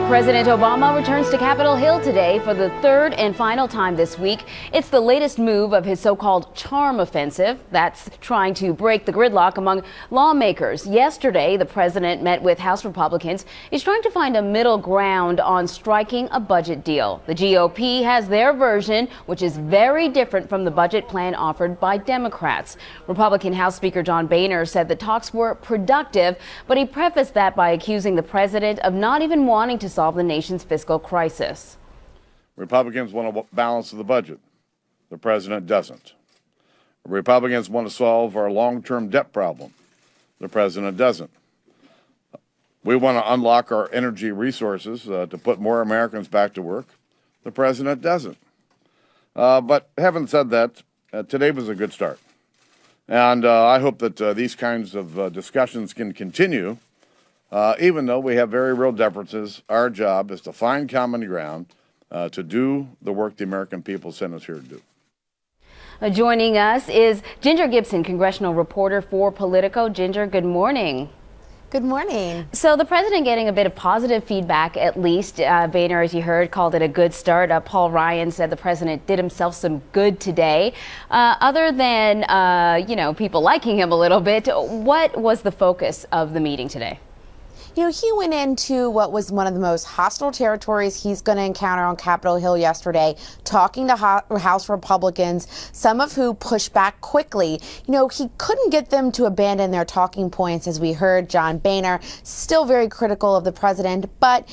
President Obama returns to Capitol Hill today for the third and final time this week. It's the latest move of his so-called charm offensive that's trying to break the gridlock among lawmakers. Yesterday, the president met with House Republicans. He's trying to find a middle ground on striking a budget deal. The GOP has their version, which is very different from the budget plan offered by Democrats. Republican House Speaker John Boehner said the talks were productive, but he prefaced that by accusing the president of not even wanting to solve the nation's fiscal crisis. Republicans want a balance of the budget. The president doesn't. Republicans want to solve our long-term debt problem. The president doesn't. We want to unlock our energy resources to put more Americans back to work. The president doesn't. But having said that, today was a good start. And I hope that these kinds of discussions can continue. Even though we have very real differences, our job is to find common ground to do the work the American people sent us here to do. Joining us is Ginger Gibson, congressional reporter for Politico. Ginger, good morning. Good morning. So the president getting a bit of positive feedback, at least. Boehner, as you heard, called it a good start. Paul Ryan said the president did himself some good today. Other than, people liking him a little bit, what was the focus of the meeting today? You know, he went into what was one of the most hostile territories he's going to encounter on Capitol Hill yesterday, talking to House Republicans, some of who pushed back quickly. You know, he couldn't get them to abandon their talking points, as we heard John Boehner, still very critical of the president, but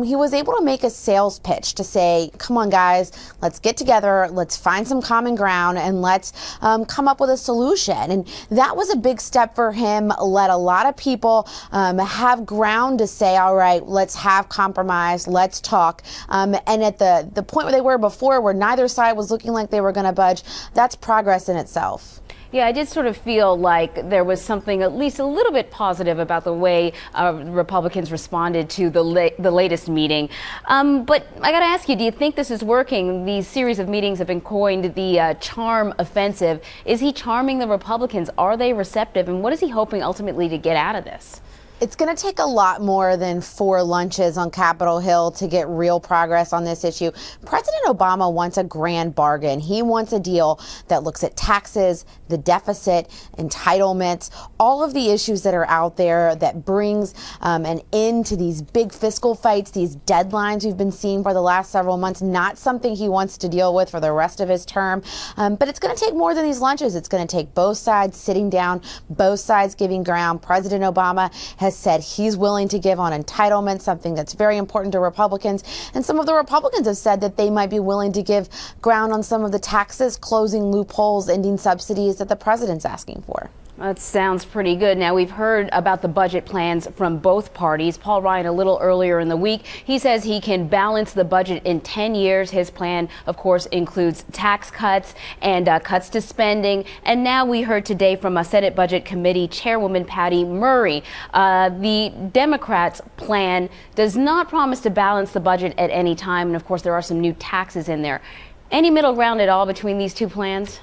he was able to make a sales pitch to say, come on, guys, let's get together, let's find some common ground, and let's come up with a solution. And that was a big step for him, let a lot of people have ground to say, all right, let's have compromise, let's talk. And at the point where they were before, where neither side was looking like they were going to budge, that's progress in itself. Yeah, I did sort of feel like there was something at least a little bit positive about the way Republicans responded to the latest meeting. But I got to ask you, do you think this is working? These series of meetings have been coined the charm offensive. Is he charming the Republicans? Are they receptive? And what is he hoping ultimately to get out of this? It's going to take a lot more than 4 lunches on Capitol Hill to get real progress on this issue. President Obama wants a grand bargain. He wants a deal that looks at taxes, the deficit, entitlements, all of the issues that are out there that brings an end to these big fiscal fights, these deadlines we've been seeing for the last several months, not something he wants to deal with for the rest of his term. But it's going to take more than these lunches. It's going to take both sides sitting down, both sides giving ground. President Obama has said he's willing to give on entitlements, something that's very important to Republicans. And some of the Republicans have said that they might be willing to give ground on some of the taxes, closing loopholes, ending subsidies that the president's asking for. That sounds pretty good. Now, we've heard about the budget plans from both parties. Paul Ryan, a little earlier in the week, he says he can balance the budget in 10 years. His plan, of course, includes tax cuts and cuts to spending. And now we heard today from a Senate Budget Committee Chairwoman Patty Murray. The Democrats' plan does not promise to balance the budget at any time. And, of course, there are some new taxes in there. Any middle ground at all between these two plans?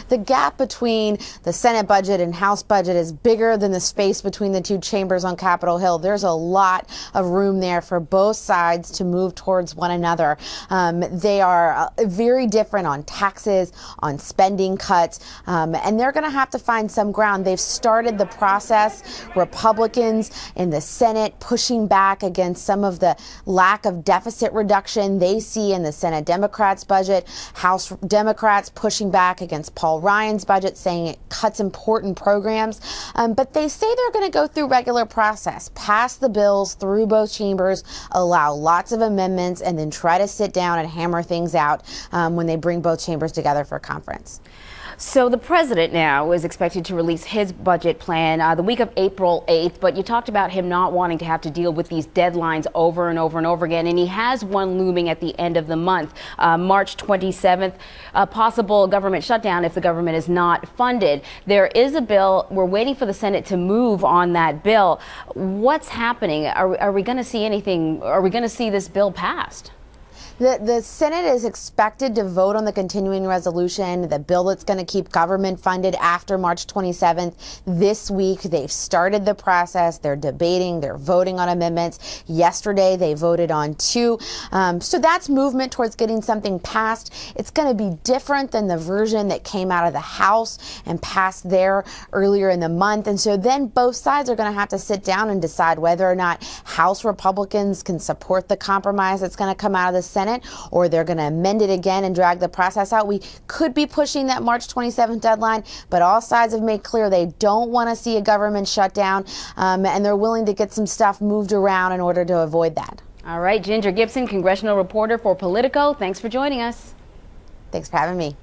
The gap between the Senate budget and House budget is bigger than the space between the two chambers on Capitol Hill. There's a lot of room there for both sides to move towards one another. They are very different on taxes, on spending cuts, and they're going to have to find some ground. They've started the process. Republicans in the Senate pushing back against some of the lack of deficit reduction they see in the Senate Democrats' budget. House Democrats pushing back against Paul Ryan's budget, saying it cuts important programs. But they say they're going to go through regular process, pass the bills through both chambers, allow lots of amendments, and then try to sit down and hammer things out when they bring both chambers together for a conference. So the president now is expected to release his budget plan the week of April 8th, but you talked about him not wanting to have to deal with these deadlines over and over and over again, and he has one looming at the end of the month, March 27th, a possible government shutdown if the government is not funded. There is a bill. We're waiting for the Senate to move on that bill. What's happening? Are we going to see anything? Are we going to see this bill passed? The Senate is expected to vote on the continuing resolution, the bill that's going to keep government funded after March 27th this week. They've started the process. They're debating. They're voting on amendments. Yesterday, they voted on 2. So that's movement towards getting something passed. It's going to be different than the version that came out of the House and passed there earlier in the month. And so then both sides are going to have to sit down and decide whether or not House Republicans can support the compromise that's going to come out of the Senate, or they're going to amend it again and drag the process out. We could be pushing that March 27th deadline, but all sides have made clear they don't want to see a government shutdown, and they're willing to get some stuff moved around in order to avoid that. All right, Ginger Gibson, congressional reporter for Politico. Thanks for joining us. Thanks for having me.